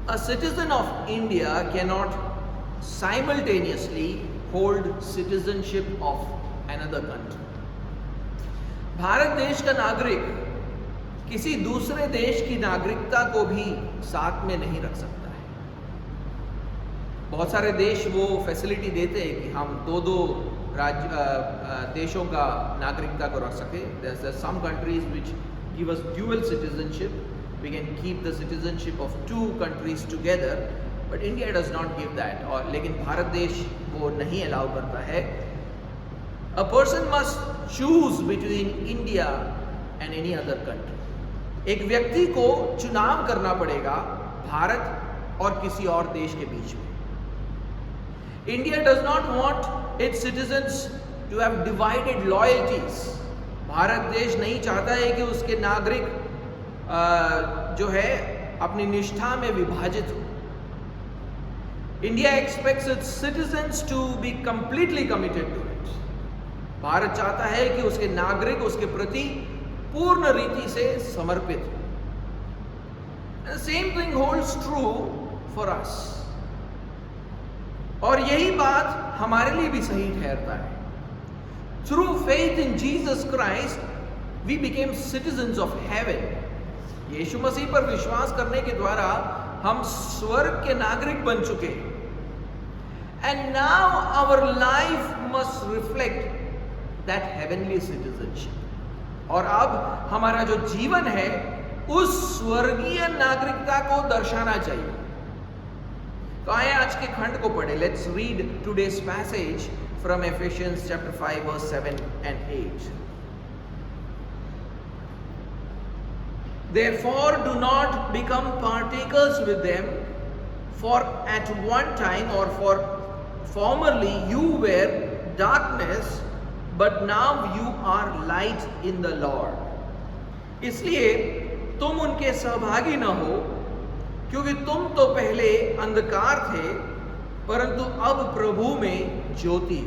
A citizen of India cannot simultaneously hold citizenship of another country. Bharat देश का नागरिक किसी दूसरे देश की नागरिकता को भी साथ में नहीं रख सकता है। बहुत सारे देश वो फैसिलिटी देते हैं कि हम दो देशों का नागरिकता को रख सके. There's some countries which give us dual citizenship. We can keep the citizenship of two countries together, but India does not give that. और लेकिन भारत देश वो नहीं अलाउ करता है. A person must choose between India and any other country. एक व्यक्ति को चुनाव करना पड़ेगा भारत और किसी और देश के बीच में. India does not want its citizens to have divided loyalties. Bharat देश नहीं चाहता है कि उसके नागरिक जो है अपनी निष्ठा में विभाजित हो. India expects its citizens to be completely committed to it. Bharat चाहता है कि उसके नागरिक उसके प्रति पूर्ण रीति से समर्पित हो. The same thing holds true for us. और यही बात हमारे लिए भी सही ठहरता है. Through faith in Jesus Christ, we became citizens of heaven. यीशु मसीह पर विश्वास करने के द्वारा हम स्वर्ग के नागरिक बन चुके. And now our life must reflect that heavenly citizenship. और अब हमारा जो जीवन है उस स्वर्गीय नागरिकता को दर्शाना चाहिए. तो आइए आज के खंड को पढ़े. Let's read today's passage from Ephesians chapter 5 verse 7 and 8. Therefore do not become partakers with them, for at one time or for formerly you were darkness, but now you are light in the Lord. इसलिए तुम उनके सहभागी न हो, क्योंकि तुम तो पहले अंधकार थे, परंतु अब प्रभु में ज्योति.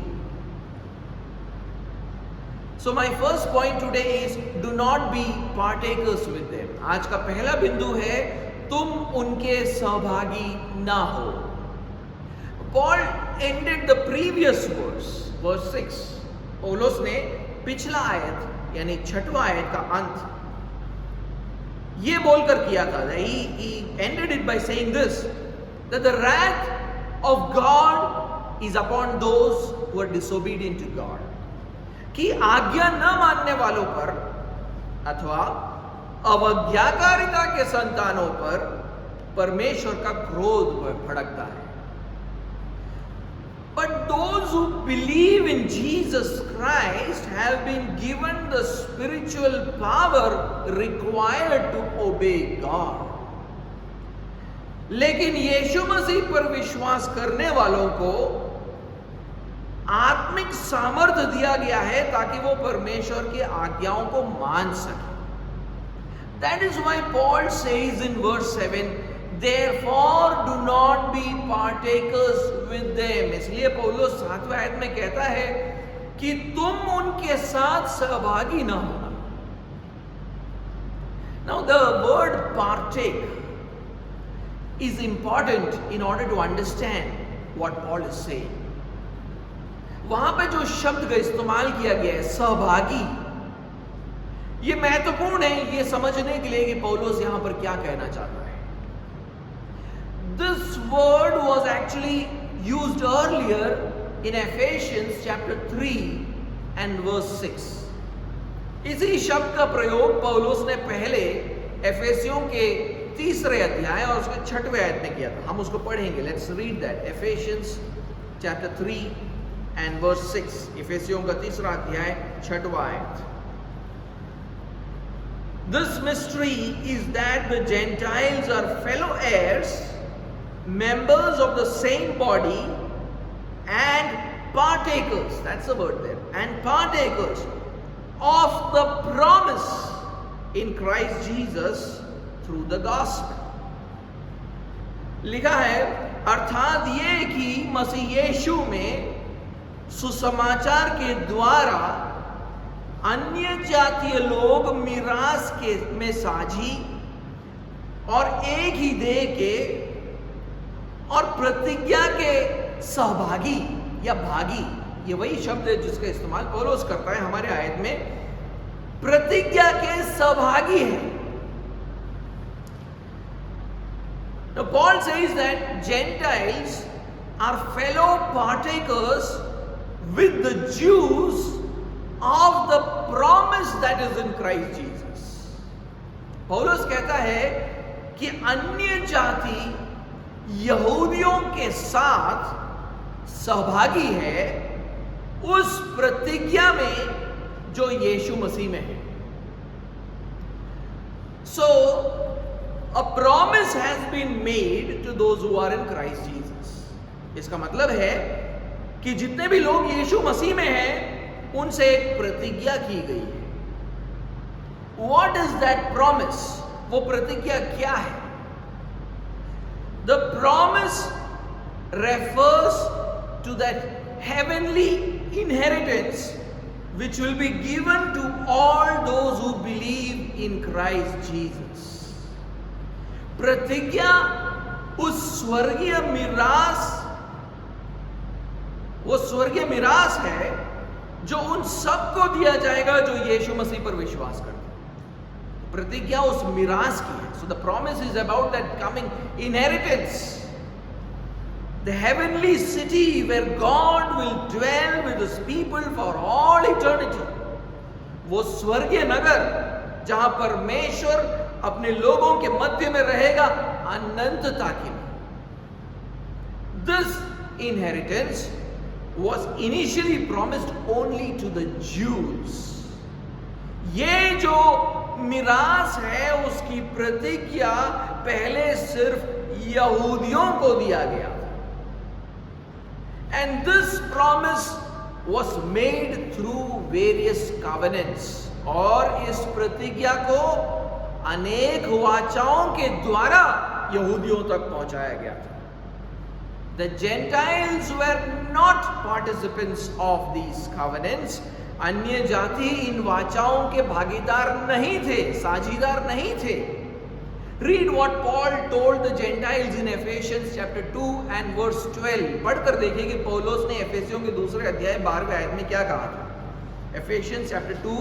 So my first point today is do not be partakers with them. आज का पहला बिंदु है तुम उनके सहभागी ना हो. Paul ended the previous verse 6. पौलुस ने पिछला आयत यानी 6वां आयत का अंत ये बोलकर किया था. He ended it by saying this, that the wrath of God is upon those who are disobedient to God. कि आज्ञा न मानने वालों पर अथवा अवज्ञाकारिता के संतानों पर परमेश्वर का क्रोध भड़कता है. But those who believe in Jesus Christ have been given the spiritual power required to obey God. लेकिन यीशु मसीह पर विश्वास करने वालों को आत्मिक सामर्थ्य दिया गया है ताकि वो परमेश्वर की आज्ञाओं को मान सके. That is why Paul says in verse 7, therefore do not be partakers with them. इसलिए पौलुस 7वें आयत में कहता है कि तुम उनके साथ सहभागी न होना. Now the word partake is important in order to understand what Paul is saying. वहां पे जो शब्द का इस्तेमाल किया गया है सहभागी, ये महत्वपूर्ण है ये समझने के लिए कि पौलुस यहां पर क्या कहना चाहता है. This word was actually used earlier in Ephesians chapter 3 and verse 6. इसी शब्द का प्रयोग पौलुस ने पहले एफेसियों के 3 अध्याय और उसके 6वें आयत में किया था. हम उसको पढ़ेंगे. Let's read that. Ephesians chapter 3 and verse 6. इफेसियों का 3 अध्याय 6वां आयत. This mystery is that the Gentiles are fellow heirs, members of the same body, and partakers, that's the word there, and partakers of the promise in Christ Jesus through the gospel. लिखा है अर्थात ये कि मसीह यीशु में सुसमाचार के द्वारा अन्य जातीय लोग मिरास के में साझी और एक ही देह के और प्रतिज्ञा के सहभागी या भागी, ये वही शब्द है जिसका इस्तेमाल पौलुस करता है हमारे आयत में, प्रतिज्ञा के सहभागी है। Now Paul says that Gentiles are fellow partakers with the Jews of the promise that is in Christ Jesus. पौलुस कहता है कि अन्य जाति यहूदियों के साथ सहभागी है उस प्रतिज्ञा में जो यीशु मसीह में है। So a promise has been made to those who are in Christ Jesus. इसका मतलब है कि जितने भी लोग यीशु मसीह में हैं उनसे एक प्रतिज्ञा की गई है। What is that promise? वो प्रतिज्ञा क्या है? The promise refers to that heavenly inheritance which will be given to all those who believe in Christ Jesus. प्रतिज्ञा उस स्वर्गीय मिरास, वो स्वर्गीय मिरास है जो उन सबको दिया जाएगा जो यीशु मसीह पर विश्वास करते हैं। प्रतिज्ञा उस मिरास की है। So the promise is about that coming inheritance, the heavenly city where God will dwell with his people for all eternity. वो स्वर्गीय नगर जहां परमेश्वर अपने लोगों के मध्य में रहेगा अनंतता के लिए। This inheritance was initially promised only to the Jews. ये जो मिरास है उसकी प्रतिज्ञा पहले सिर्फ यहूदियों को दिया गया था। And this promise was made through various covenants. और इस प्रतिज्ञा को अनेक वाचाओं के द्वारा यहूदियों तक पहुंचाया गया था। The Gentiles were not participants of these covenants. अन्य जाति इन वाचाओं के भागीदार नहीं थे, साझीदार नहीं थे। Read what Paul told the Gentiles in Ephesians chapter 2 and verse 12. पढ़कर देखिए कि पौलुस ने एफेसियों के दूसरे अध्याय 12वें आयत में क्या कहा था। Ephesians chapter 2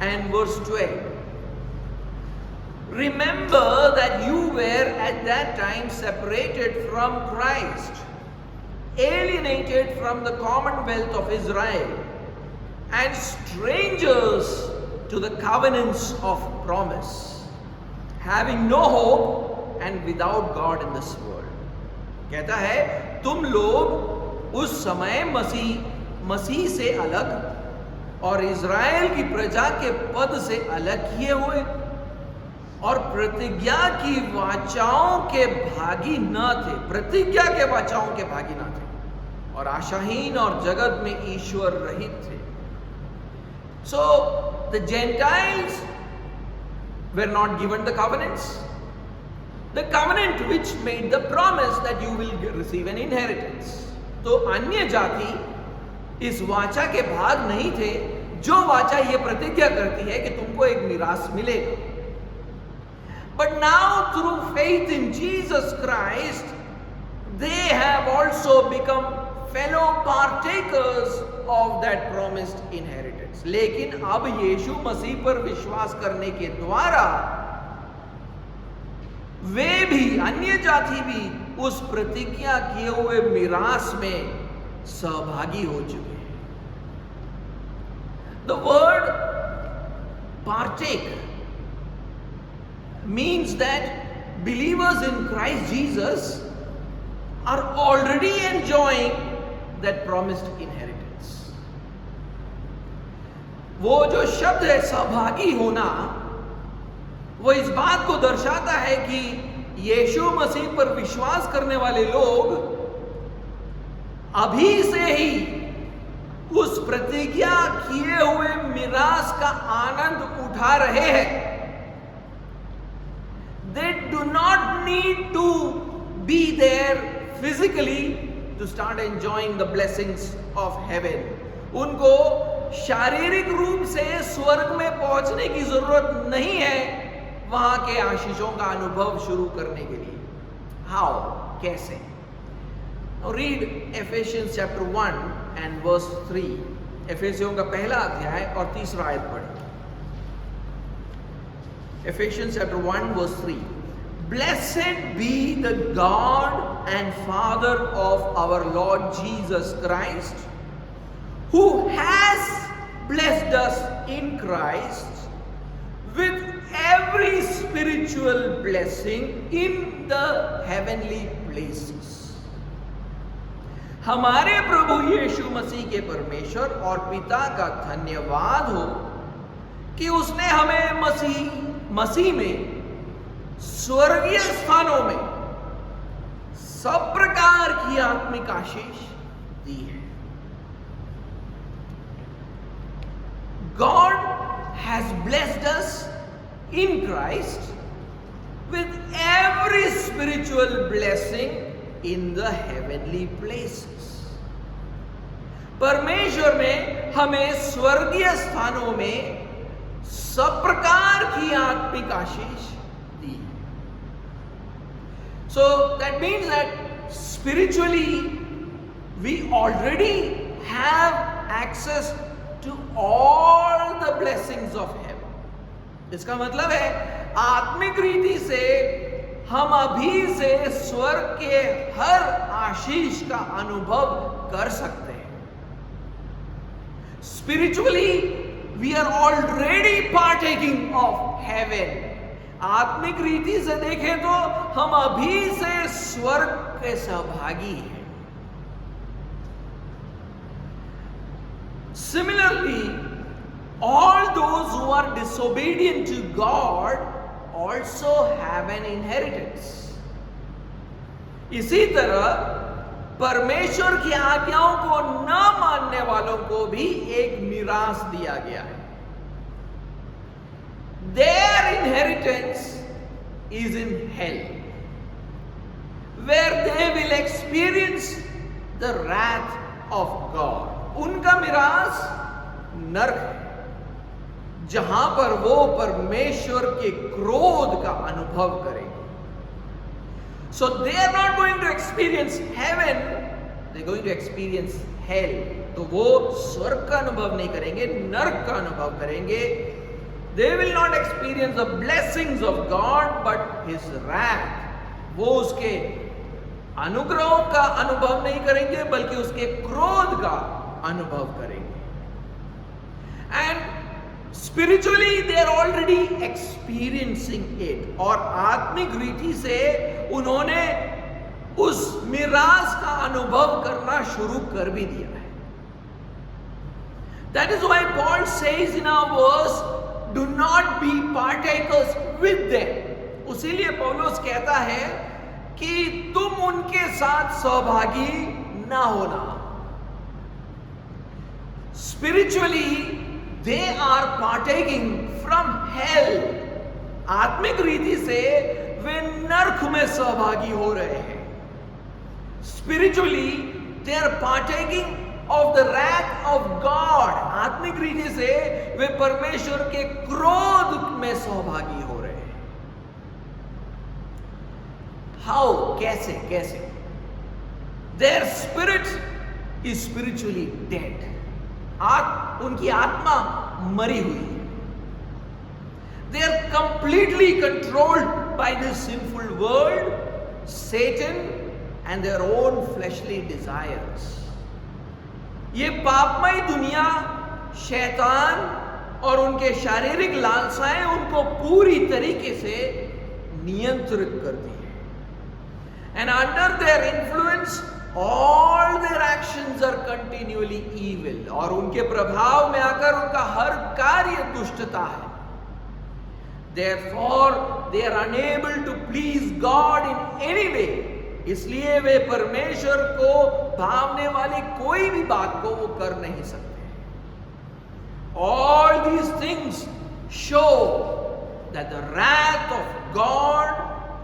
and verse 12. Remember that you were at that time separated from Christ, alienated from the commonwealth of Israel, and strangers to the covenants of promise, having no hope and without God in this world. कहता है तुम लोग उस समय मसीह से अलग और Israel की प्रजा के पद से अलग किए हुए और प्रतिज्ञा की वाचाओं के भागी न थे, प्रतिज्ञा के वाचाओं के भागी न थे, और आशाहीन और जगत में ईश्वर रहित थे। So the Gentiles were not given the covenants, the covenant which made the promise that you will receive an inheritance. तो अन्य जाति इस वाचा के भाग नहीं थे जो वाचा ये प्रतिज्ञा करती है कि तुमको एक मिरास मिलेगा। But now through faith in Jesus Christ, they have also become fellow partakers of that promised inheritance. लेकिन अब यीशु मसीह पर विश्वास करने के द्वारा वे भी, अन्य जाति भी उस प्रतिज्ञा किए हुए मिरास में सहभागी हो चुके हैं। The word partake means that believers in Christ Jesus are already enjoying that promised inheritance. वो जो शब्द है सहभागी होना, वो इस बात को दर्शाता है कि यीशु मसीह पर विश्वास करने वाले लोग अभी से ही उस प्रतिज्ञा किए हुए मिरास का आनंद उठा रहे हैं। They do not need to be there physically to start enjoying the blessings of heaven. उनको शारीरिक रूप से स्वर्ग में पहुंचने की जरूरत नहीं है वहां के आशीषों का अनुभव शुरू करने के लिए। हाउ, कैसे? Now read Ephesians chapter 1 and verse 3. एफेसियों का पहला अध्याय और तीसरा आयत पढ़ें. Ephesians chapter 1 verse 3. Blessed be the God and Father of our Lord Jesus Christ, who has blessed us in Christ with every spiritual blessing in the heavenly places. हमारे प्रभु यीशु मसीह के परमेश्वर और पिता का धन्यवाद हो कि उसने हमें मसीह में स्वर्गीय स्थानों में सब प्रकार की आत्मिक आशीष दी है. God has blessed us in Christ with every spiritual blessing in the heavenly places. परमेश्वर ने हमें स्वर्गीय स्थानों में सब प्रकार की आत्मिक आशीष दी. So that means that spiritually we already have access to all the blessings of heaven. इसका मतलब है आत्मिक रीति से हम अभी से स्वर्ग के हर आशीष का अनुभव कर सकते हैं. Spiritually we are already partaking of heaven. आत्मिक रीति से देखें तो हम अभी से स्वर्ग के सहभागी हैं. Similarly, all those who are disobedient to God also have an inheritance. इसी तरह परमेश्वर की आज्ञाओं को न मानने वालों को भी एक मिरास दिया गया है. Their inheritance is in hell, where they will experience the wrath of God. उनका मिरास नरक है, जहां पर वो परमेश्वर के क्रोध का अनुभव करेंगे. So they are not going to experience heaven, they are going to experience hell. तो वो स्वर्ग का अनुभव नहीं करेंगे, नरक का अनुभव करेंगे. They will not experience the blessings of God, but His wrath. वो उसके अनुग्रहों का अनुभव नहीं करेंगे, बल्कि उसके क्रोध का अनुभव करेंगे. And spiritually they are already experiencing it. और आत्मिक रीति से उन्होंने उस मिरास का अनुभव करना शुरू कर भी दिया है. That is why Paul says in our verse, do not be partakers with them. उसीलिए पौलुस कहता है कि तुम उनके साथ सहभागी ना होना. Spiritually they are partaking from hell. आत्मिक रीति से वे नरक में सहभागी हो रहे हैं. Spiritually they are partaking of the wrath of God. आत्मिक रीति से वे परमेश्वर के क्रोध में सहभागी हो रहे हैं. How? कैसे? Their spirit is spiritually dead. उनकी आत्मा मरी हुई है. They are completely controlled by this sinful world, Satan, and their own fleshly desires. ये पापमय दुनिया, शैतान और उनके शारीरिक लालसाएं उनको पूरी तरीके से नियंत्रित करती है. And under their influence, all their actions are continually evil. और उनके प्रभाव में आकर उनका हर कार्य दुष्टता है. Therefore, they are unable to please God in any way. इसलिए वे परमेश्वर को भावने वाली कोई भी बात को वो कर नहीं सकते. All these things show that the wrath of God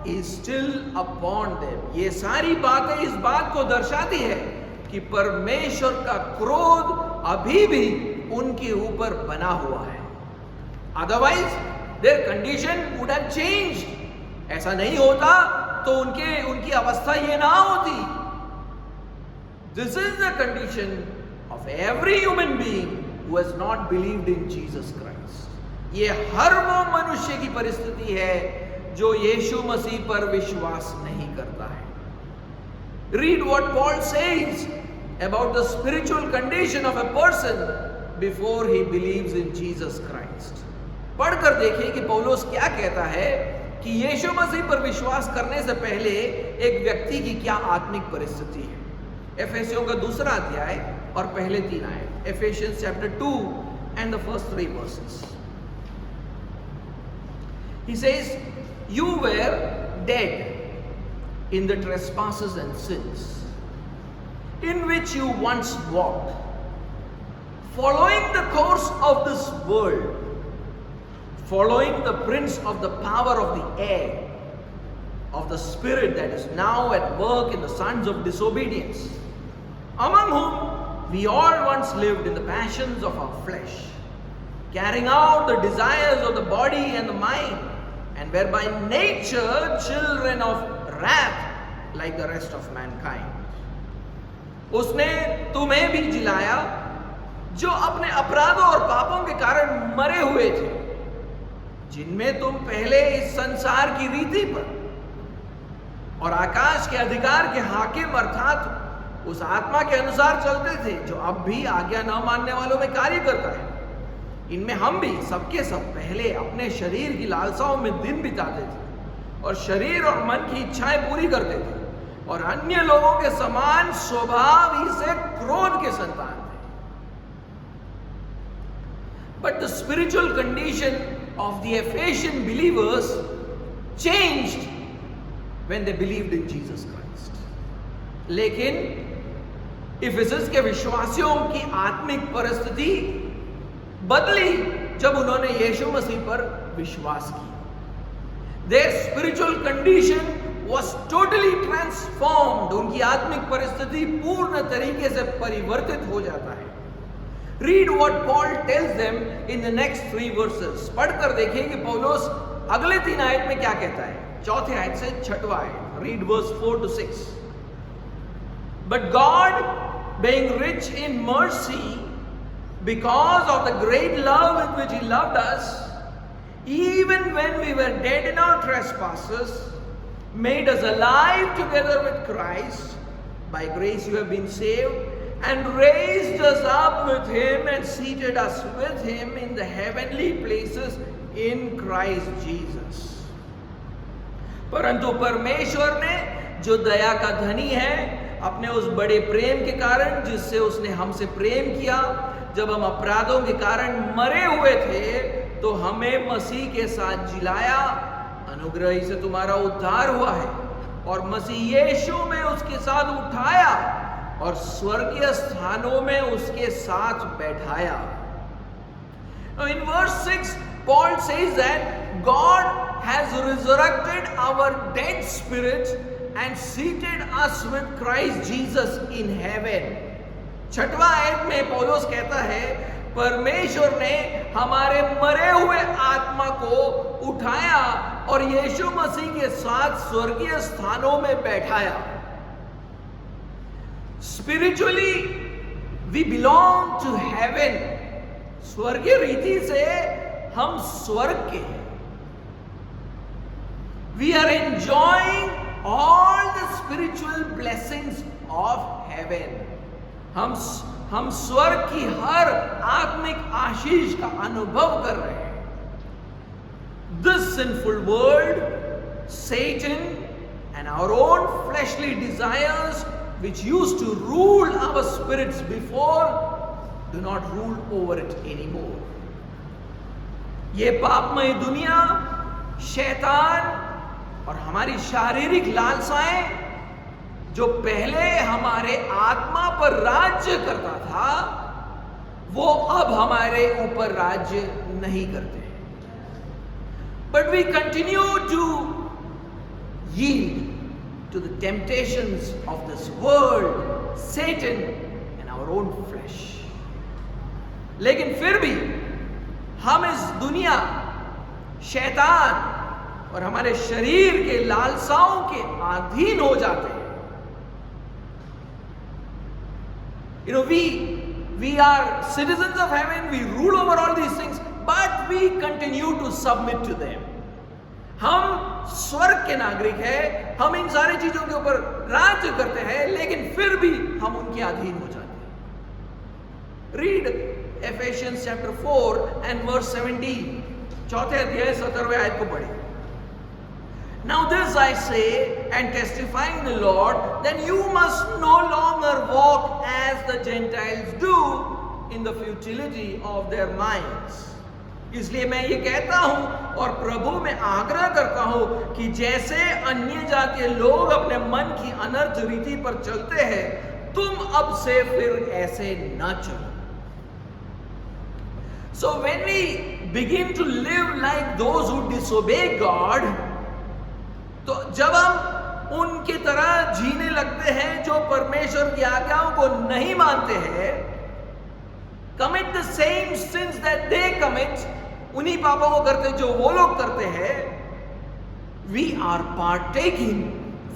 is still upon them. ये सारी बातें इस बात को दर्शाती है कि परमेश्वर का क्रोध अभी भी उनके ऊपर बना हुआ है. Otherwise, their condition would have changed. ऐसा नहीं होता तो उनकी अवस्था ये ना होती. This is the condition of every human being who has not believed in Jesus Christ. ये हर वो मनुष्य की परिस्थिति है जो यीशु मसीह पर विश्वास नहीं करता है. Read what Paul says about the spiritual condition of a person before he believes in Jesus Christ. पढ़कर देखिए कि पौलुस क्या कहता है कि यीशु मसीह पर विश्वास करने से पहले एक व्यक्ति की क्या आत्मिक परिस्थिति है. एफेसियों का 2 अध्याय और पहले 3 आयत. Ephesians chapter 2 and the first 3 verses. He says, you were dead in the trespasses and sins in which you once walked, following the course of this world, following the prince of the power of the air, of the spirit that is now at work in the sons of disobedience, among whom we all once lived in the passions of our flesh, carrying out the desires of the body and the mind, and were by nature children of wrath like the rest of mankind. उसने तुम्हें भी जिलाया जो अपने अपराधों और पापों के कारण मरे हुए थे, जिनमें तुम पहले इस संसार की रीति पर और आकाश के अधिकार के हाकिम अर्थात उस आत्मा के अनुसार चलते थे जो अब भी आज्ञा न मानने वालों में कार्य करता है. इनमें हम भी सबके सब पहले अपने शरीर की लालसाओं में दिन बिताते थे और शरीर और मन की इच्छाएं पूरी करते थे और अन्य लोगों के समान स्वभाव ही से क्रोध के संतान थे. But the spiritual condition of the Ephesian believers changed when they believed in Jesus Christ. लेकिन इफिसस के विश्वासियों की आत्मिक परिस्थिति बदली जब उन्होंने यीशु मसीह पर विश्वास किया. Their spiritual condition was totally transformed. उनकी आत्मिक परिस्थिति पूर्ण तरीके से परिवर्तित हो जाता है. Read what Paul tells them in the next 3 verses. पढ़कर देखिए कि पौलुस अगले 3 आयत में क्या कहता है. 4th आयत से 6वां आयत. Read verse 4 to 6. But God, being rich in mercy, because of the great love with which He loved us, even when we were dead in our trespasses, made us alive together with Christ. By grace you have been saved, and raised us up with Him and seated us with Him in the heavenly places in Christ Jesus. परंतु परमेश्वर ने जो दया का धनी है, अपने उस बड़े प्रेम के कारण जिससे उसने हमसे प्रेम किया, जब हम अपराधों के कारण मरे हुए थे तो हमें मसीह के साथ जिलाया. अनुग्रह ही से तुम्हारा उद्धार हुआ है और मसीह यीशु में उसके साथ उठाया और स्वर्गीय स्थानों में उसके साथ बैठाया. Now in verse 6 Paul says that God has resurrected our dead spirit and seated us with Christ Jesus in heaven. 6वां आयत में पौलुस कहता है परमेश्वर ने हमारे मरे हुए आत्मा को उठाया और यीशु मसीह के साथ स्वर्गीय स्थानों में बैठाया. Spiritually we belong to heaven. स्वर्गीय रीति से हम स्वर्ग के हैं. We are enjoying all the spiritual blessings of heaven. हम स्वर्ग की हर आत्मिक आशीष का अनुभव कर रहे हैं. This sinful world, Satan and our own fleshly desires which used to rule our spirits before do not rule over it anymore. ये पापमय दुनिया, शैतान और हमारी शारीरिक लालसाएं जो पहले हमारे आत्मा पर राज्य करता था, वो अब हमारे ऊपर राज्य नहीं करते. But we continue to yield to the temptations of this world, Satan and our own flesh. लेकिन फिर भी हम इस दुनिया, शैतान और हमारे शरीर के लालसाओं के अधीन हो जाते हैं. You know, we are citizens of heaven, we rule over all these things, but we continue to submit to them. हम स्वर्ग के नागरिक हैं, हम इन सारी चीजों के ऊपर राज्य करते हैं, लेकिन फिर भी हम उनके अधीन हो जाते हैं. Read Ephesians chapter 4 and verse 17. चौथे अध्याय 17वें आयत को पढ़ें. Now this I say and testify in the Lord, that you must no longer walk as the Gentiles do in the futility of their minds. इसलिए मैं ये कहता हूं और प्रभु में आग्रह करता हूं कि जैसे अन्य जातीय लोग अपने मन की अनर्थ रीति पर चलते हैं, तुम अब से फिर ऐसे न चलो. So when we begin to live like those who disobey God, तो जब हम उनकी तरह जीने लगते हैं जो परमेश्वर की आज्ञाओं को नहीं मानते हैं, commit the same sins that they commit, उन्हीं पापों को करते जो वो लोग करते हैं, we are partaking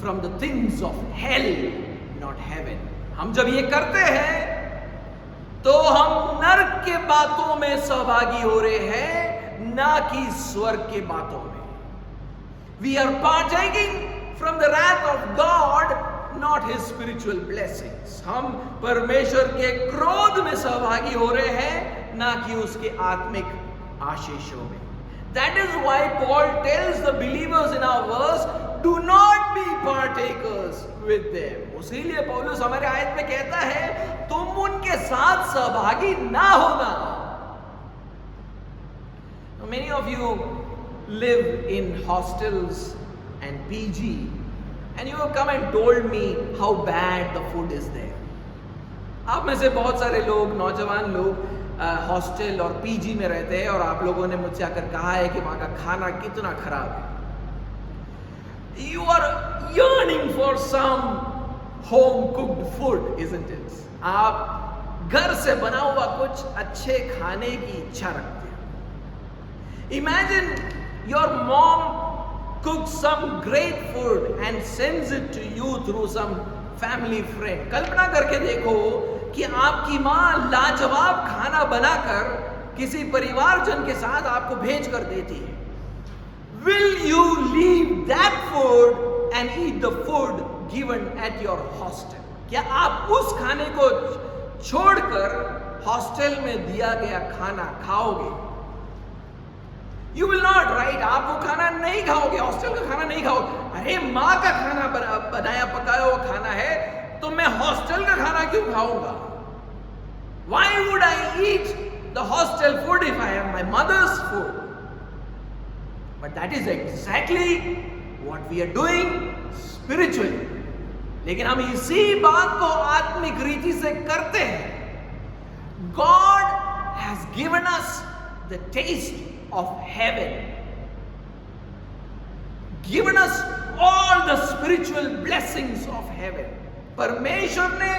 from the things of hell, not heaven. हम जब ये करते हैं तो हम नरक के बातों में सहभागी हो रहे हैं, ना कि स्वर्ग के बातों में. We are partaking from the wrath of God, not His spiritual blessings. हम परमेश्वर के क्रोध में सहभागी हो रहे हैं, ना कि उसके आत्मिक आशीषों में. That is why Paul tells the believers in our verse, do not be partakers with them. उसीलिए पौलुस हमारे आयत में कहता है, तुम उनके साथ सहभागी ना होना. Many of you live in hostels and PG, and you have come and told me how bad the food is there. आप में से बहुत सारे लोग, नौजवान लोग हॉस्टल और पीजी में रहते हैं और आप लोगों ने मुझसे आकर कहा है कि वहां का खाना कितना खराब है. You are yearning for some home cooked food, isn't it? आप घर से बना हुआ कुछ अच्छे खाने की इच्छा रखते हैं. Imagine your mom cooks some great food and sends it to you through some family friend. कल्पना करके देखो कि आपकी माँ लाजवाब खाना बनाकर किसी परिवारजन के साथ आपको भेज कर देती है. Will you leave that food and eat the food given at your hostel? क्या आप उस खाने को छोड़कर हॉस्टल में दिया गया खाना खाओगे? You will not, right? आप वो खाना नहीं खाओगे, हॉस्टल का खाना नहीं खाओगे. अरे माँ का खाना बनाया पकाया हुआ खाना है, तो मैं हॉस्टल का खाना क्यों खाऊंगा? Why would I eat the hostel food if I have my mother's food? But that is exactly what we are doing spiritually. लेकिन हम इसी बात को आत्मिक रीति से करते हैं. God has given us the taste of heaven, given us all the spiritual blessings of heaven. परमेश्वर ने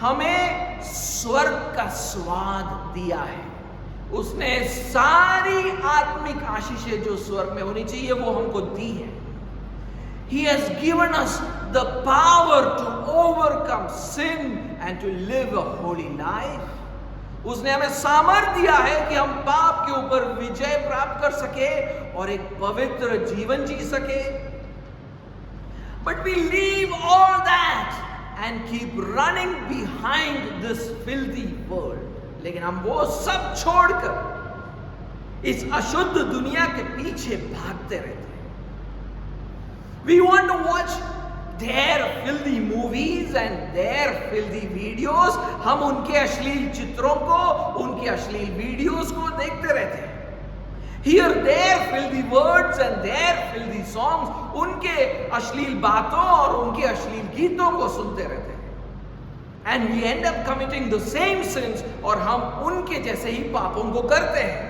हमें स्वर्ग का स्वाद दिया है. उसने सारी आत्मिक आशीषें जो स्वर्ग में होनी चाहिए वो हमको दी है. He has given us the power to overcome sin and to live a holy life. उसने हमें सामर्थ्य दिया है कि हम पाप के ऊपर विजय प्राप्त कर सके और एक पवित्र जीवन जी सके. But we leave all that and keep running behind this filthy world. लेकिन हम वो सब छोड़कर इस अशुद्ध दुनिया के पीछे भागते रहते हैं. We want to watch their filthy movies and their filthy videos. हम उनके अश्लील चित्रों को, उनके अश्लील वीडियोस को देखते रहते हैं. Hear their filthy words and their filthy songs. उनके अश्लील बातों और उनके अश्लील गीतों को सुनते रहते हैं. And we end up committing the same sins, और हम उनके जैसे ही पापों को करते हैं.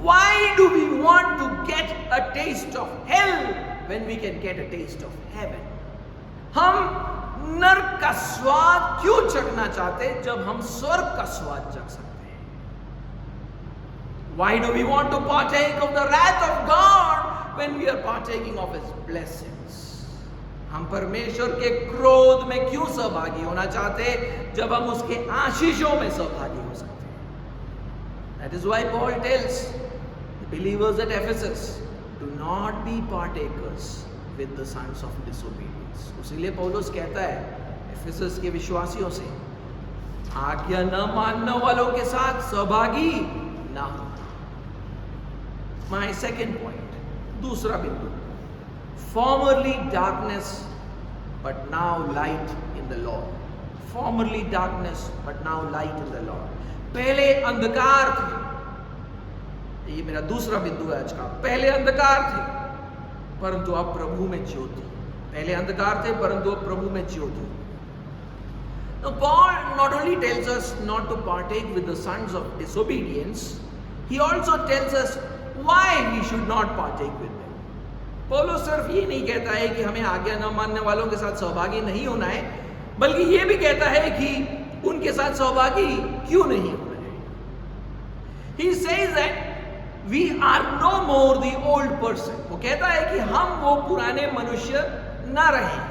Why do we want to get a taste of hell when we can get a taste of heaven? हम नरक का स्वाद क्यों चखना चाहते जब हम स्वर्ग का स्वाद चख सकते हैं? Why do we want to partake of the wrath of God when we are partaking of His blessings? हम परमेश्वर के क्रोध में क्यों सहभागी होना चाहते जब हम उसके आशीषों में सहभागी हो सकते हैं? That is why Paul tells the believers at Ephesus, do not be partakers with the sons of disobedience. इसीलिए पौलुस कहता है एफेसस के विश्वासियों से, आज्ञा न मानने वालों के साथ सहभागी ना हो. My second point, दूसरा बिंदु, formerly darkness but now light in the Lord. Formerly darkness but now light in the Lord. पहले अंधकार थे, ये मेरा दूसरा बिंदु है आज का. पहले अंधकार थे परंतु अब प्रभु में ज्योति. पहले अंधकार थे परंतु अब प्रभु में ज्योति. Now Paul not only tells us not to partake with the sons of disobedience, he also tells us why we should not partake with them. पौलुस सिर्फ ये नहीं कहता है कि हमें आज्ञा न मानने वालों के साथ सहभागी नहीं होना है, बल्कि ये भी कहता है कि उनके साथ सहभागी क्यों नहीं होना है. He says that we are no more the old person. वो कहता है कि हम वो पुराने मनुष्य न रहे.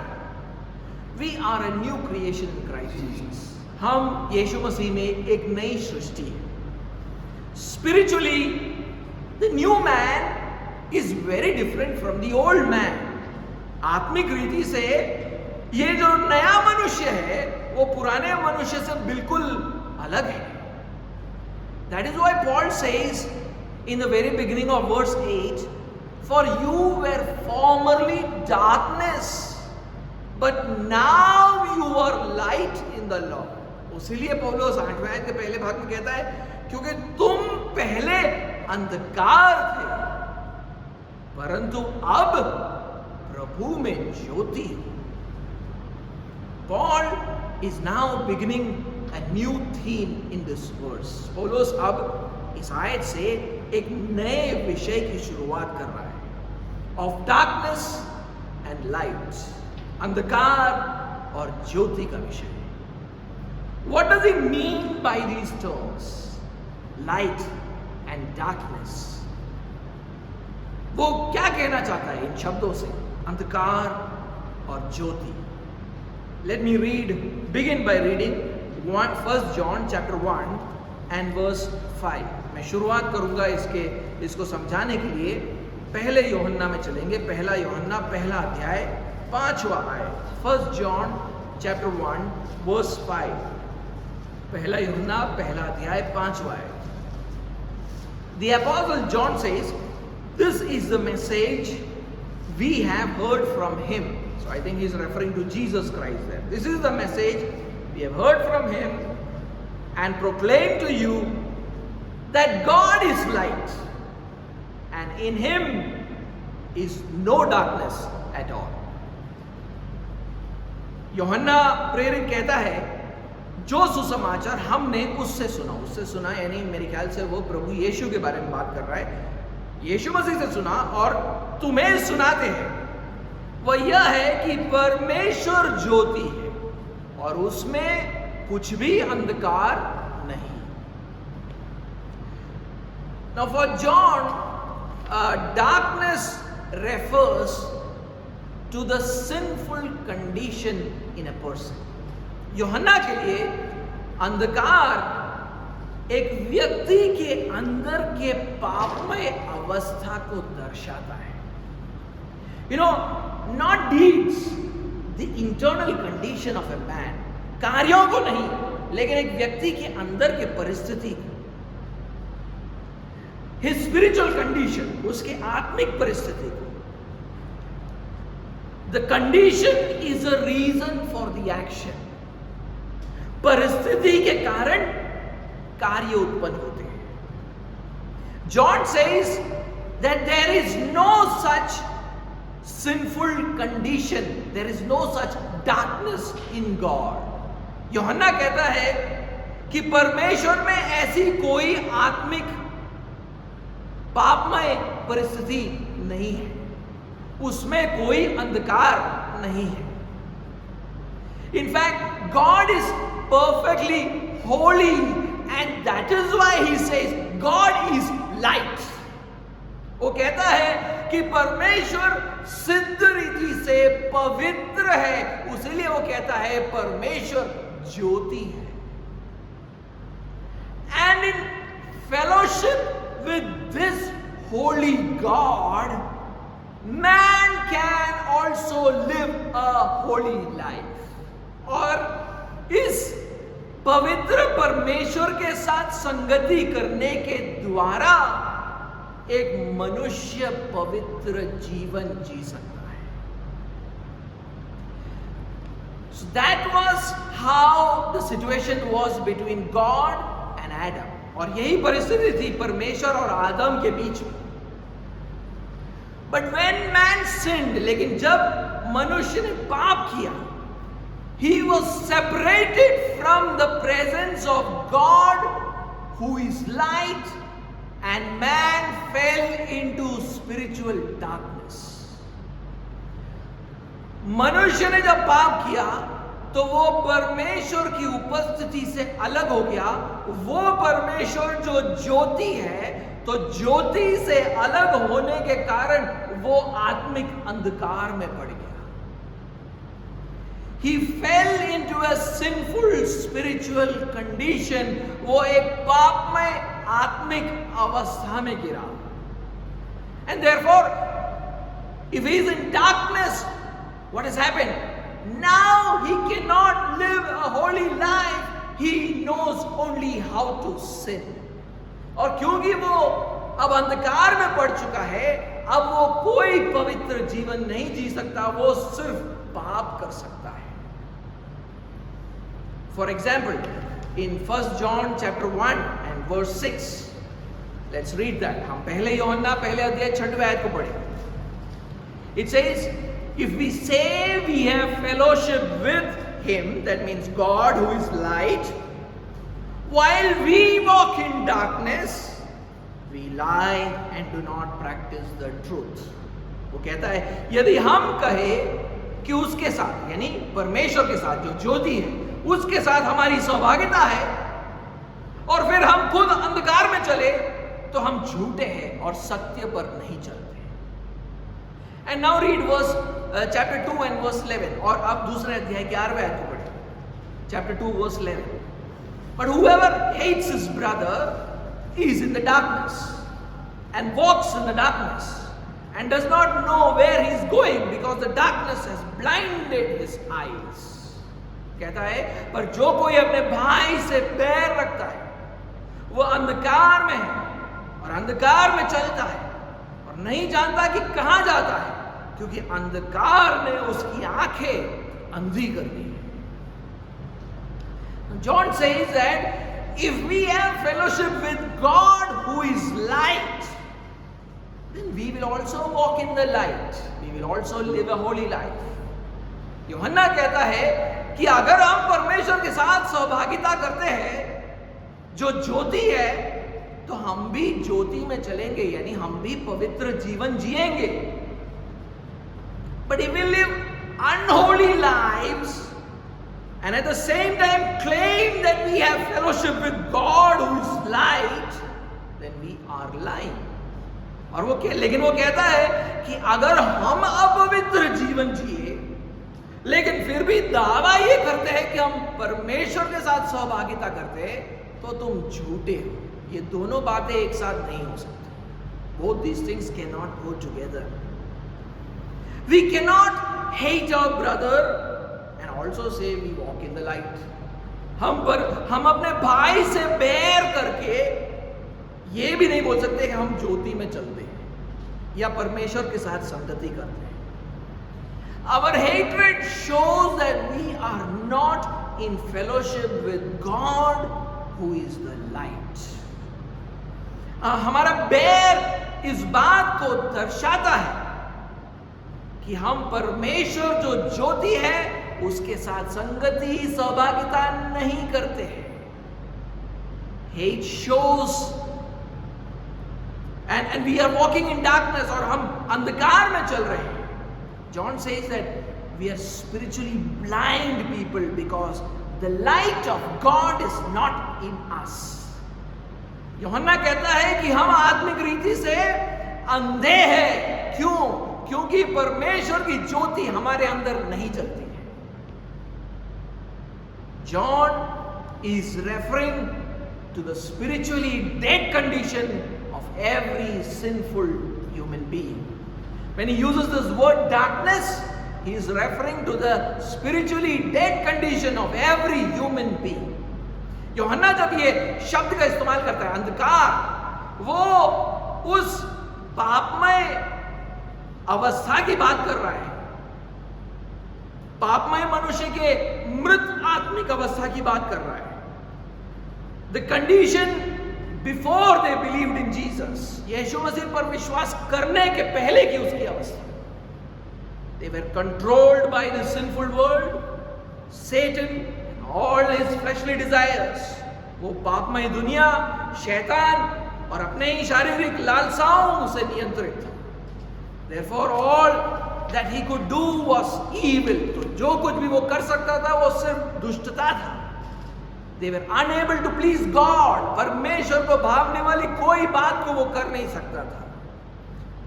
We are a new creation in Christ Jesus. हम यीशु मसीह में एक नई सृष्टि है. Spiritually, the new man is very different from the old man. आत्मिक रीति से ये जो नया मनुष्य है वो पुराने मनुष्य से बिल्कुल अलग है. That is why Paul says in the very beginning of verse 8, for you were formerly darkness, but now you are light in the Lord. इसीलिए पौलुस 8वें अध्याय के पहले भाग में कहता है क्योंकि तुम पहले अंधकार थे परंतु अब प्रभु में ज्योति हो. Paul is now beginning a new theme in this verse. पौलुस अब इस आयत से एक नए विषय की शुरुआत कर रहा है. Of darkness and light. अंधकार और ज्योति का विषय. What does he mean by these terms? Light and darkness. वो क्या कहना चाहता है इन शब्दों से, अंधकार और ज्योति? Let me begin by reading 1 John chapter 1 and verse 5. मैं शुरुआत करूंगा इसको समझाने के लिए पहले यूहन्ना में चलेंगे. पहला यूहन्ना पहला अध्याय 5वां आयत. 1 John chapter 1 verse 5. पहला यूहन्ना पहला अध्याय 5वां आयत. The apostle John says, this is the message we have heard from him. So I think he is referring to Jesus Christ there. This is the message we have heard from him and proclaimed to you, that God is light and in him is no darkness at all. यूहन्ना प्रेरित कहता है जो सुसमाचार हमने उससे सुना यानी मेरे ख्याल से वो प्रभु यीशु के बारे में बात कर रहा है. यीशु मसीह से सुना और तुम्हें सुनाते हैं वह यह है कि परमेश्वर ज्योति है और उसमें कुछ भी अंधकार नहीं. Now for John, darkness refers to the sinful condition in a person. यूहन्ना के लिए अंधकार एक व्यक्ति के अंदर के पापमय अवस्था को दर्शाता है. You know, not deeds, the internal condition of a man. कार्यों को नहीं, लेकिन एक व्यक्ति के अंदर के परिस्थिति, his spiritual condition, उसके आत्मिक परिस्थिति को. The condition is a reason for the action. परिस्थिति के कारण कार्य उत्पन्न होते हैं. John says that there is no such sinful condition, there is no such darkness in God. यूहन्ना कहता है कि परमेश्वर में ऐसी कोई आत्मिक पापमय परिस्थिति नहीं है, उसमें कोई अंधकार नहीं है. In fact, God is perfectly holy and that is why he says God is light. वो कहता है कि परमेश्वर सिद्ध रीति से पवित्र पवित्र है, उसीलिए वो कहता है परमेश्वर ज्योति है. And in fellowship with this holy God, man can also live a holy life. और इस पवित्र परमेश्वर के साथ संगति करने के द्वारा एक मनुष्य पवित्र जीवन जी सकता है. So that was how the situation was between God and Adam. और यही परिस्थिति थी परमेश्वर और आदम के बीच में. But when man sinned, लेकिन जब मनुष्य ने पाप किया, he was separated from the presence of God who is light, and man fell into spiritual darkness. मनुष्य ने जब पाप किया तो वो परमेश्वर की उपस्थिति से अलग हो गया. वो परमेश्वर जो ज्योति है, तो ज्योति से अलग होने के कारण वो आत्मिक अंधकार में पड़ गया. He fell into a sinful spiritual condition. वो एक पापमय आत्मिक अवस्था में गिरा. And therefore, if he is in darkness, what has happened? Now he cannot live a holy life. He knows only how to sin. और क्योंकि वो अब अंधकार में पड़ चुका है, अब वो कोई पवित्र जीवन नहीं जी सकता, वो सिर्फ पाप कर सकता है. For example, in 1 John chapter 1 and verse 6, let's read that. हम पहले यूहन्ना पहले अध्याय 6वें आयत को पढ़ें. It says, if we say we have fellowship with him, that means God who is light, while we walk in darkness, we lie and do not practice the truth. वो कहता है यदि हम कहे कि उसके साथ, यानी परमेश्वर के साथ जो ज्योति है, उसके साथ हमारी सहभागिता है, और फिर हम खुद अंधकार में चले, तो हम झूठे हैं और सत्य पर नहीं चलते. And now read verse chapter 2 and verse 11. और अब दूसरे अध्याय 11वें आयत को पढ़ें. Chapter 2 verse 11. But whoever hates his brother is in the darkness and walks in the darkness and does not know where he is going because the darkness has blinded his eyes. कहता है पर जो कोई अपने भाई से बैर रखता है, वो अंधकार में है और अंधकार में चलता है और नहीं जानता कि कहां जाता है, क्योंकि अंधकार ने उसकी आंखें अंधी कर दी. John says that if we have fellowship with God who is light, then we will also walk in the light. We will also live a holy life. यूहन्ना कहता है कि अगर हम परमेश्वर के साथ सहभागिता करते हैं जो ज्योति है, तो हम भी ज्योति में चलेंगे, यानी हम भी पवित्र जीवन जिएंगे. But if we live unholy lives and at the same time claim that we have fellowship with God who is light, then we are lying. और लेकिन वो कहता है कि अगर हम अपवित्र जीवन जिए लेकिन फिर भी दावा ये करते हैं कि हम परमेश्वर के साथ सहभागिता करते हैं, तो तुम झूठे हो. ये दोनों बातें एक साथ नहीं हो सकती. Both these things cannot go together. We cannot hate our brother and also say we walk in the light. हम अपने भाई से बैर करके ये भी नहीं बोल सकते कि हम ज्योति में चलते हैं या परमेश्वर के साथ संगति करते हैं. Our hatred shows that we are not in fellowship with God who is the light. हमारा बैर इस बात को दर्शाता है कि हम परमेश्वर जो ज्योति है उसके साथ संगति सहभागिता नहीं करते हैं. Hate shows and we are walking in darkness, और हम अंधकार में चल रहे हैं. John says that we are spiritually blind people because the light of God is not in us. यूहन्ना कहता है कि हम आत्मिक रीति से अंधे हैं. क्यों? क्योंकि परमेश्वर की ज्योति हमारे अंदर नहीं जलती है। John is referring to the spiritually dead condition of every sinful human being. When he uses this word darkness, he is referring to the spiritually dead condition of every human being. यूहन्ना जब ये शब्द का इस्तेमाल करता है अंधकार, वो उस पापमय अवस्था की बात कर रहा है, पापमय मनुष्य के मृत आत्मिक अवस्था की बात कर रहा है। The condition before they believed in Jesus, यीशु मसीह पर विश्वास करने के पहले की उसकी अवस्था। They were controlled by the sinful world, Satan, and all his fleshly desires. वो पापमय दुनिया, शैतान और अपने ही शारीरिक लालसाओं से नियंत्रित था। Therefore all that he could do was evil. तो जो कुछ भी वो कर सकता था वो सिर्फ दुष्टता था। They were unable to please God. परमेश्वर को भावने वाली कोई बात को वो कर नहीं सकता था।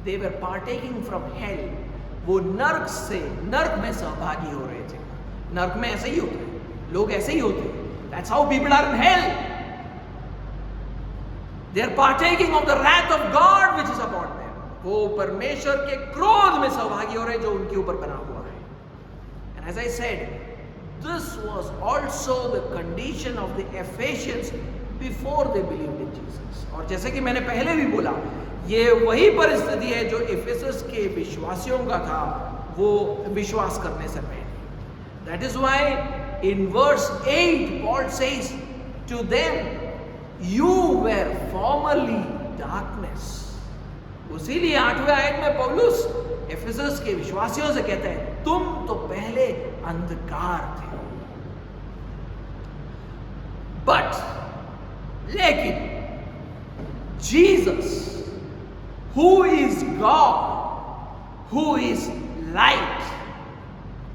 They were partaking from hell. वो नर्क में सहभागी हो रहे थे। नर्क में ऐसे ही होते हैं, लोग ऐसे ही होते हैं। That's how people are in hell. They are partaking of the wrath of God which is upon them. वो परमेश्वर के क्रोध में सहभागी हो रहे हैं जो उनके ऊपर बना हुआ है। And as I said, this was also the condition of the Ephesians before they believed in Jesus. और जैसे कि मैंने पहले भी बोला, ये वही परिस्थिति है जो इफिसस के विश्वासियों का था, वो विश्वास करने से पहले। That is why in verse 8 Paul says to them, you were formerly darkness. उसीलिए 8वें आयत में पौलुस इफिसस के विश्वासियों से कहते हैं, तुम तो पहले अंधकार थे। But लेकिन Jesus, who is God, who is light,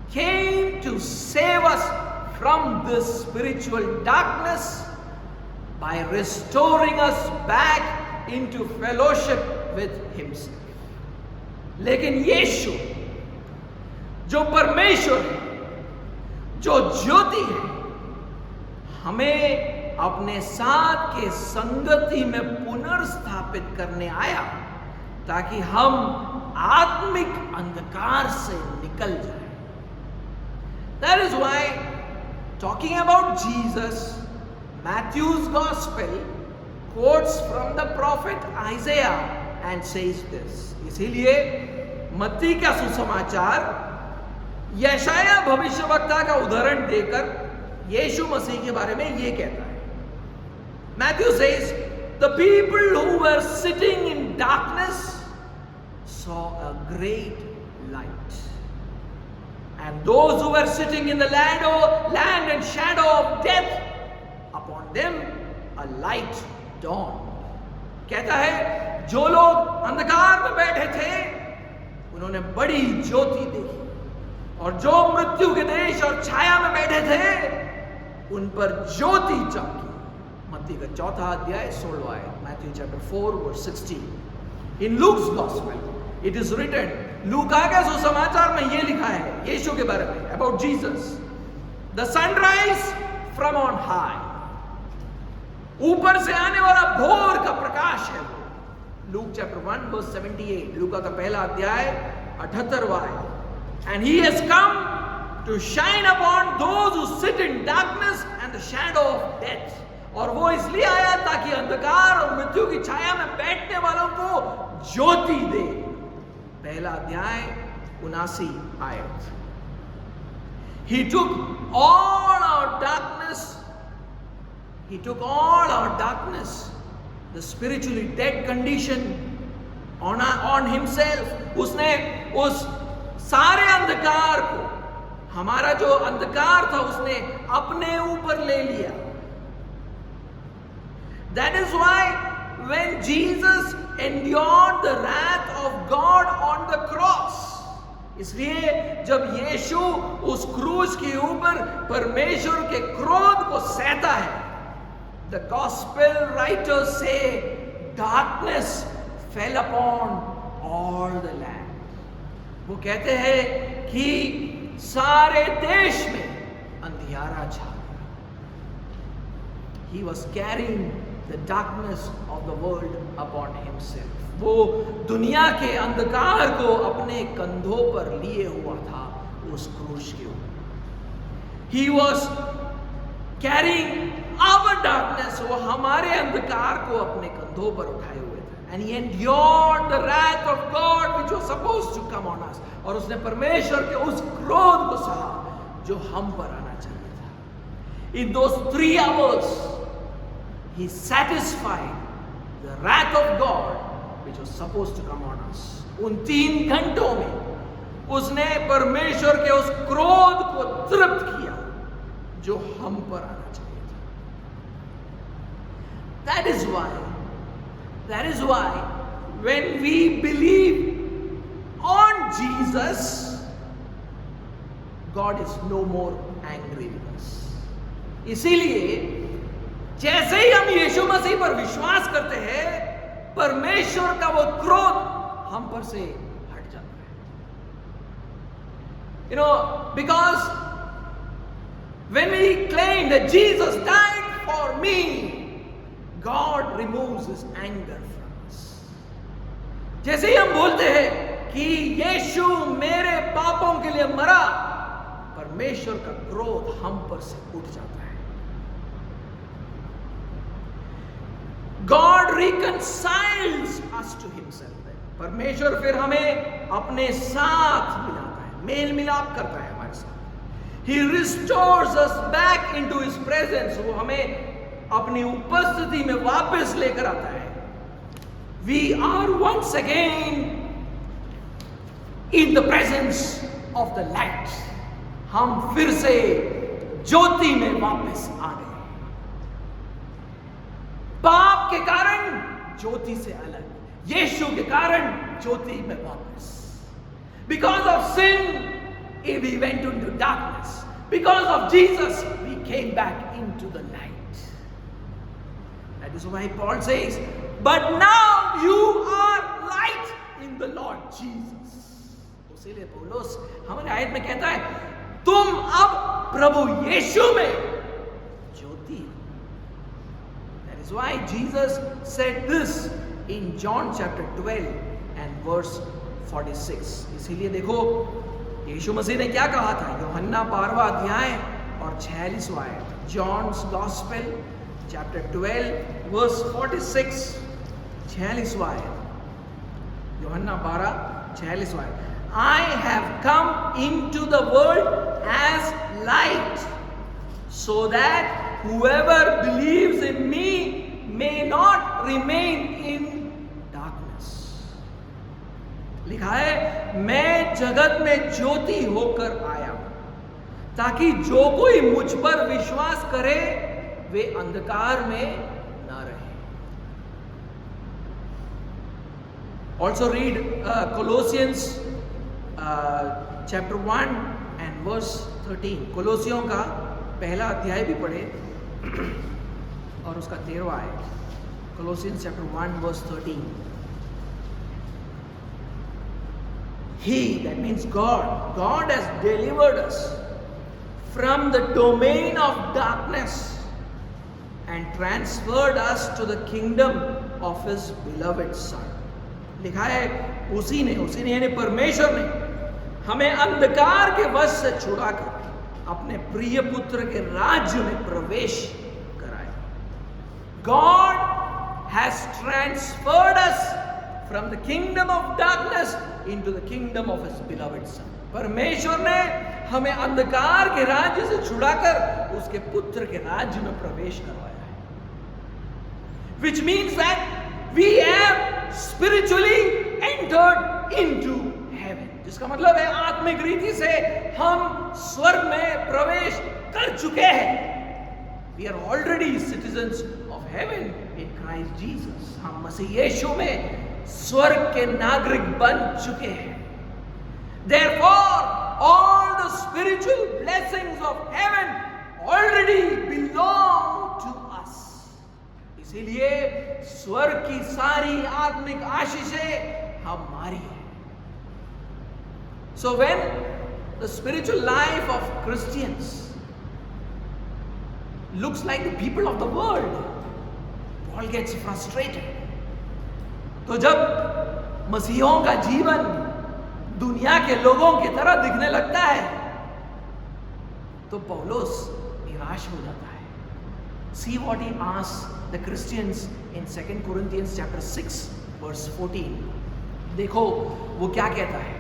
came to save us from this spiritual darkness by restoring us back into fellowship with himself. लेकिन यीशु जो परमेश्वर है, जो ज्योति है, हमें अपने साथ के संगति में पुनर्स्थापित करने आया ताकि हम आत्मिक अंधकार से निकल जाएं। That is why talking about Jesus, Matthew's Gospel quotes from the prophet Isaiah and says this. इसीलिए मत्ती का सुसमाचार यशाया भविष्यवक्ता का उदाहरण देकर यीशु मसीह के बारे में ये कहता है। Matthew says, the people who were sitting in darkness saw a great light, and those who were sitting in the land and shadow of death, upon them a light dawned. कहता है, जो लोग अंधकार में बैठे थे उन्होंने बड़ी ज्योति देखी, और जो मृत्यु के देश और छाया में बैठे थे उन पर ज्योति चमकी। मत्ती का 4 अध्याय 16 आयत, Matthew chapter 4 verse 16. In Luke's Gospel it is written, लूका के सुसमाचार में ये लिखा है यीशु के बारे में, about Jesus, the sunrise from on high, ऊपर से आने वाला भोर का प्रकाश है वो। Luke chapter 1 verse 78, लूका का 1 अध्याय 78वां आयत, and he has come to shine upon those who sit in darkness and the shadow of death. और वो इसलिए आया ताकि अंधकार और मृत्यु की छाया में बैठने वालों को ज्योति दे। 1 अध्याय 79 आयत। He took all our darkness, the spiritually dead condition on himself. उसने उस सारे अंधकार को, हमारा जो अंधकार था, उसने अपने ऊपर ले लिया। That is why when Jesus endured the wrath of God on the cross, इसलिए जब यीशु उस क्रूस के ऊपर परमेश्वर के क्रोध को सहता है, the gospel writers say darkness fell upon all the land. वो कहते हैं कि सारे देश में अंधियारा छा गया. He was carrying the darkness of the world upon himself. वो दुनिया के अंधकार को अपने कंधों पर लिए हुआ था उस क्रूस के ऊपर. He was carrying our darkness. वो हमारे अंधकार को अपने कंधों पर उठाए हुए थे. And he endured the wrath of God which was supposed to come on us. और उसने परमेश्वर के उस क्रोध को सहा जो हम पर आना चाहिए था. In those 3 hours, he satisfied the wrath of God which was supposed to come on us. उन 3 घंटों में उसने परमेश्वर के उस क्रोध को तृप्त किया जो हम पर आना चाहिए था. That is why when we believe on Jesus, God is no more angry with us. इसीलिए जैसे ही हम यीशु मसीह पर विश्वास करते हैं, परमेश्वर का वो क्रोध हम पर से हट जाता है. Because when we claim that Jesus died for me, God removes his anger from us. जैसे ही हम बोलते हैं कि यीशु मेरे पापों के लिए मरा, परमेश्वर का क्रोध हम पर से उठ जाता है. God reconciles us to himself. परमेश्वर फिर हमें अपने साथ मिलाता है, मेल मिलाप करता है हमारे साथ. He restores us back into his presence. वो हमें अपनी उपस्थिति में वापस लेकर आता है. We are once again in the presence of the light. हम फिर से ज्योति में वापस आ गए. पाप के कारण ज्योति से अलग, यीशु के कारण ज्योति में वापस. Because of sin, we went into darkness. Because of Jesus, we came back into the light. That is why Paul says, but now you are light in the Lord Jesus. इसीलिए पौलुस हमारे आयत में कहता है, तुम अब प्रभु यीशु में ज्योति. That is why Jesus said this in John chapter 12 and verse 46. इसीलिए देखो यीशु मसीह ने क्या कहा था. यूहन्ना 12वां अध्याय और 46वां आयत. John's Gospel chapter 12 verse 46. 46वां आयत. यूहन्ना 12:46वां आयत. I have come into the world as light, so that whoever believes in me may not remain in darkness. लिखा है, मैं जगत में ज्योति होकर आया ताकि जो कोई मुझ पर विश्वास करे वे अंधकार में ना रहे. Also read Colossians chapter 1 and verse 13. कोलोसियों का पहला अध्याय भी पढ़े और उसका 13वां आयत. Colossians chapter 1 verse 13. He, that means God has delivered us from the domain of darkness and transferred us to the kingdom of his beloved Son. लिखा है उसी ने यानी परमेश्वर ने हमें अंधकार के वश से छुड़ाकर अपने प्रिय पुत्र के राज्य में प्रवेश कराया. God has transferred us from the kingdom of darkness into the kingdom of his beloved Son. परमेश्वर ने हमें अंधकार के राज्य से छुड़ाकर उसके पुत्र के राज्य में प्रवेश करवाया है. Which means that we have spiritually entered into heaven. जिसका मतलब है आत्मिक रीति से हम स्वर्ग में प्रवेश कर चुके हैं. We are already citizens of heaven in Christ Jesus. हम मसीह यीशु में स्वर्ग के नागरिक बन चुके हैं. Therefore, all the spiritual blessings of heaven already belong to us. इसीलिए स्वर्ग की सारी आत्मिक आशीषें हमारी हैं. So when the spiritual life of Christians looks like the people of the world, Paul gets frustrated. तो जब मसीहों का जीवन दुनिया के लोगों की तरह दिखने लगता है तो पौलुस निराश हो जाता है. See what he asks the Christians in 2 Corinthians chapter 6 verse 14. देखो वो क्या कहता है.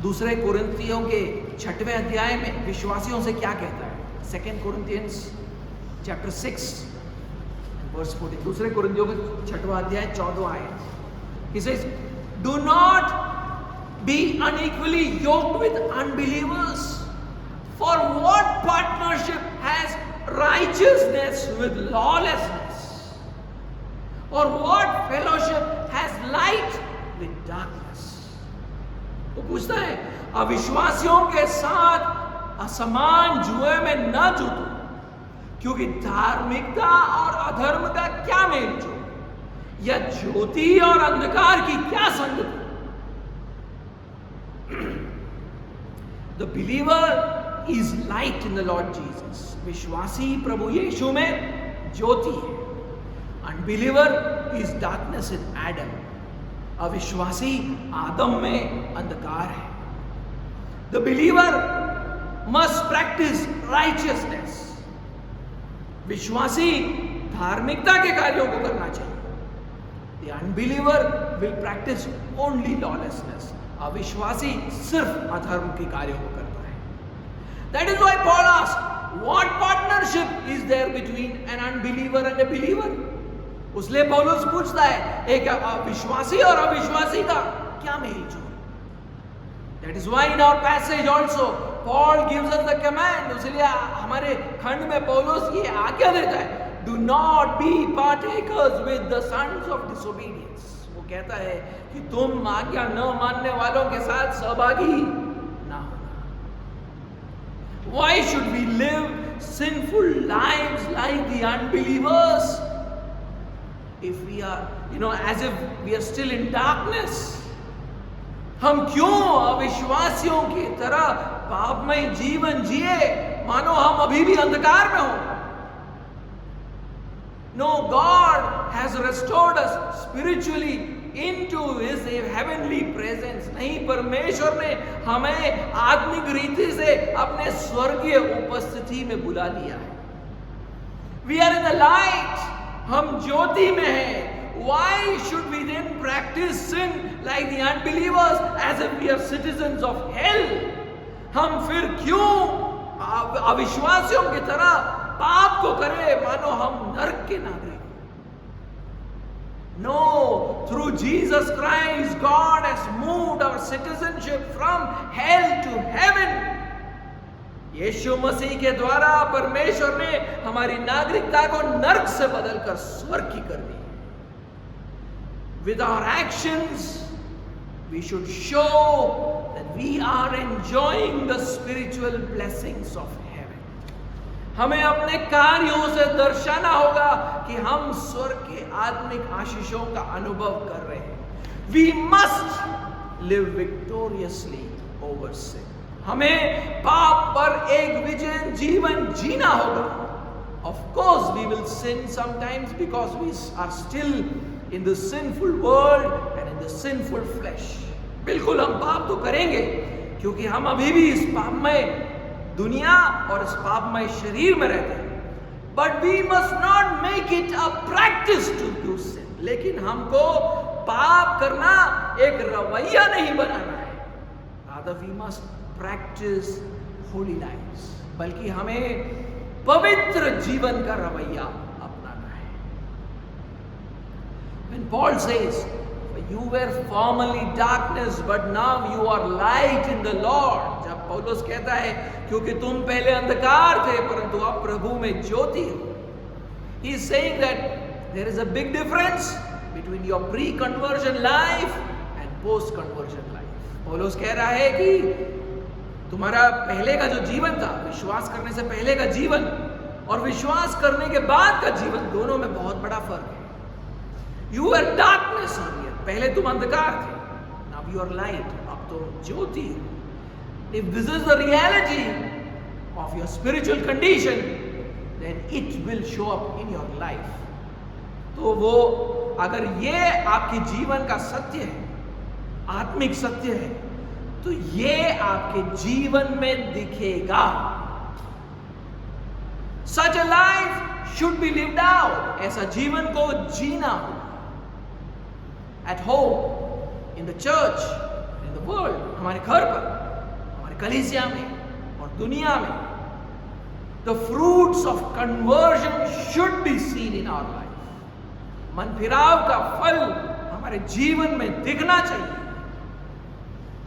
दूसरे कुरिन्थियों के 6वें अध्याय में विश्वासियों से क्या कहता है. 2 Corinthians chapter 6 verse 14. दूसरे कुरिन्थियों के 6वां अध्याय 14वां आयत. He says, do not be unequally yoked with unbelievers. For what partnership has righteousness with lawlessness? Or what fellowship has light with darkness? वो पूछता है, अविश्वासियों के साथ असमान जुए में न जुटो, क्योंकि धार्मिकता और अधर्म का क्या मेल जोल, या ज्योति और अंधकार की क्या संगति. The believer is light in the Lord Jesus. विश्वासी प्रभु यीशु में ज्योति है. Unbeliever is darkness in Adam. अविश्वासी आदम में अंधकार है. The believer must practice righteousness. विश्वासी धार्मिकता के कार्यों को करना चाहिए. The unbeliever will practice only lawlessness. अविश्वासी सिर्फ अधर्म के कार्यों को करता है. That is why Paul asked, what partnership is there between an unbeliever and a believer? उसलिए पौलुस पूछता है, एक विश्वासी और अविश्वासी का क्या मेल जोल. That is why in our passage also Paul gives us the command. इसलिए हमारे खंड में पौलुस ये आज्ञा देता है, do not be partakers with the sons of disobedience. वो कहता है कि तुम आज्ञा न मानने वालों के साथ सहभागी ना होना. Why should we live sinful lives like the unbelievers if we are, as if we are still in darkness? हम क्यों अविश्वासियों की तरह पापमय जीवन जिए मानो हम अभी भी अंधकार में हो. No, God has restored us spiritually into His heavenly presence. नहीं, परमेश्वर ने हमें आत्मिक रीति से अपने स्वर्गीय उपस्थिति में बुला लिया है. We are in the light. हम ज्योति में हैं. Why should we then practice sin like the unbelievers as if we are citizens of hell? हम फिर क्यों अविश्वासियों की तरह पाप को करें मानो हम नरक के नागरिक. No, through Jesus Christ, God has moved our citizenship from hell to heaven. यीशु मसीह के द्वारा परमेश्वर ने हमारी नागरिकता को नरक से बदलकर स्वर्ग की कर दी. With our actions, we should show that we are enjoying the spiritual blessings of heaven. हमें अपने कार्यों से दर्शाना होगा कि हम स्वर्ग के आत्मिक आशीषों का अनुभव कर रहे हैं. We must live victoriously over sin. हमें पाप पर एक विजयी जीवन जीना होगा. Of course, we will sin sometimes because we are still in the sinful world and in the sinful flesh. बिल्कुल हम पाप तो करेंगे क्योंकि हम अभी भी इस पापमय दुनिया और इस पापमय शरीर में रहते हैं. But we must not make it a practice to do sin. लेकिन हमको पाप करना एक रवैया नहीं बनाना है. Rather we must practice holy lives. बल्कि हमें पवित्र जीवन का रवैया अपनाना है. When Paul says, you were formerly darkness but now you are light in the Lord. जब पौलुस कहता है क्योंकि तुम पहले अंधकार थे परंतु अब प्रभु में ज्योति हो. He is saying that there is a big difference between your pre-conversion life and post-conversion life. पौलुस कह रहा है कि तुम्हारा पहले का जो जीवन था, विश्वास करने से पहले का जीवन और विश्वास करने के बाद का जीवन, दोनों में बहुत बड़ा फर्क है. You were darkness earlier. पहले तुम अंधकार थे. Now you are light. अब तुम ज्योति हो. If this is the reality of your spiritual condition, then it will show up in your life. तो वो अगर ये आपके जीवन का सत्य है, आत्मिक सत्य है, तो ये आपके जीवन में दिखेगा. Such a life should be lived out. ऐसा जीवन को जीना होगा. At home, in the church, in the world, हमारे घर पर, हमारे कलीसिया में और दुनिया में, the fruits of conversion should be seen in our life. मन फिराव का फल हमारे जीवन में दिखना चाहिए.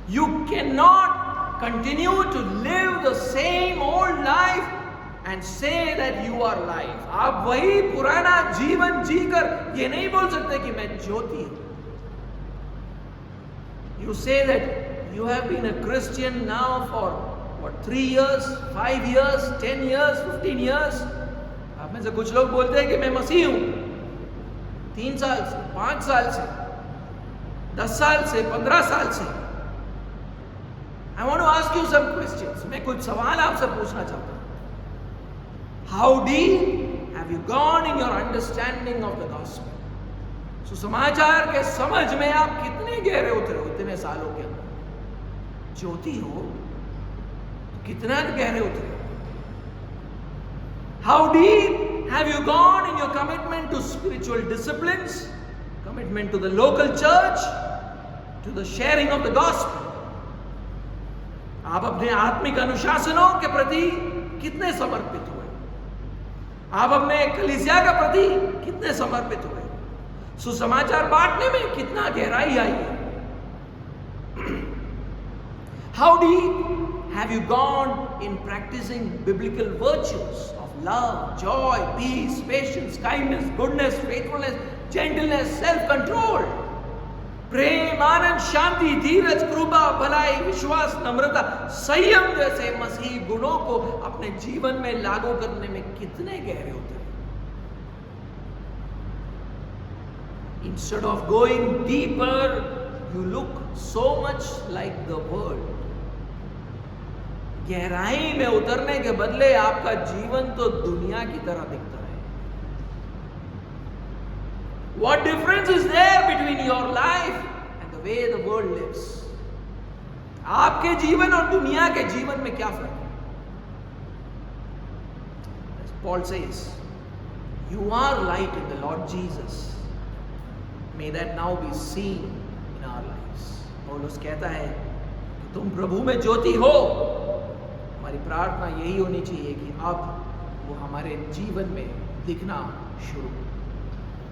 You cannot continue to live the same old life and say that you are life. आप वही पुराना जीवन जीकर ये नहीं बोल सकते कि मैं ज्योति हूं. You say that you have been a Christian now for what, 3 years, 5 years, 10 years, 15 years. आप में से कुछ लोग बोलते हैं कि मैं मसीह हूं 3 साल से, 5 साल से, 10 साल से, 15 साल से. I want to ask you some questions. मैं कुछ सवाल आपसे पूछना चाहता हूं. How deep have you gone in your understanding of the gospel? सुसमाचार के समझ में आप कितने गहरे उतरे हो इतने सालों के अंदर? ज्योति हो तो कितना गहरे उतरे? How deep have you gone in your commitment to spiritual disciplines, commitment to the local church, to the sharing of the gospel? आप अपने आत्मिक अनुशासनों के प्रति कितने समर्पित हुए? आप अपने कलीसिया के प्रति कितने समर्पित हुए? सुसमाचार बांटने में कितना गहराई आई है? How deep have you gone in practicing biblical virtues of love, joy, peace, patience, kindness, goodness, faithfulness, gentleness, self-control? प्रेम, आनंद, शांति, धीरज, कृपा, भलाई, विश्वास, नम्रता, संयम जैसे मसीही गुणों को अपने जीवन में लागू करने में कितने गहरे उतरे? Instead of going deeper, you look so much like the world. गहराई में उतरने के बदले आपका जीवन तो दुनिया की तरह दिखता है. What difference is there between your life and the way the world lives? आपके जीवन और दुनिया के जीवन में क्या फर्क है? As Paul says, you are light in the Lord Jesus. May that now be seen in our lives. पौलुस कहता है कि तुम प्रभु में ज्योति हो. हमारी प्रार्थना यही होनी चाहिए कि अब वो हमारे जीवन में दिखना शुरू हो.